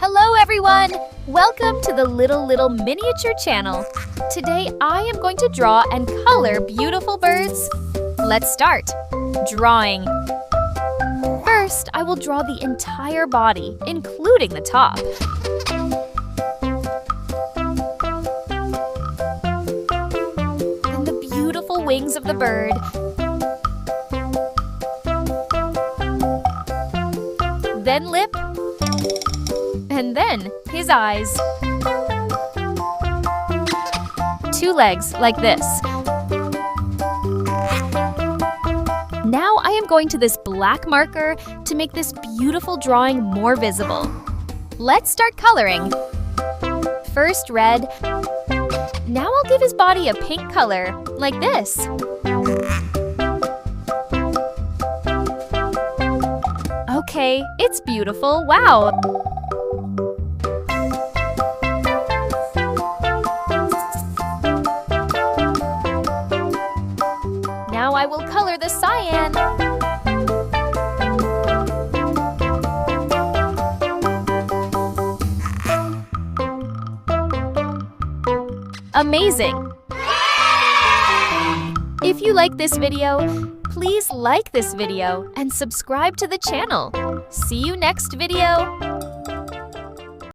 Hello everyone! Welcome to the Little Miniature channel. Today I am going to draw and color beautiful birds. Let's start. Drawing. First, I will draw the entire body, including the top. And the beautiful wings of the bird. Then lip. And then his eyes. 2 legs like this. Now I am going to this black marker to make this beautiful drawing more visible. Let's start coloring. First red. Now I'll give his body a pink color, like this. Okay, it's beautiful, wow! Now I will color the cyan. Amazing! If you like this video, please like this video and subscribe to the channel. See you next video!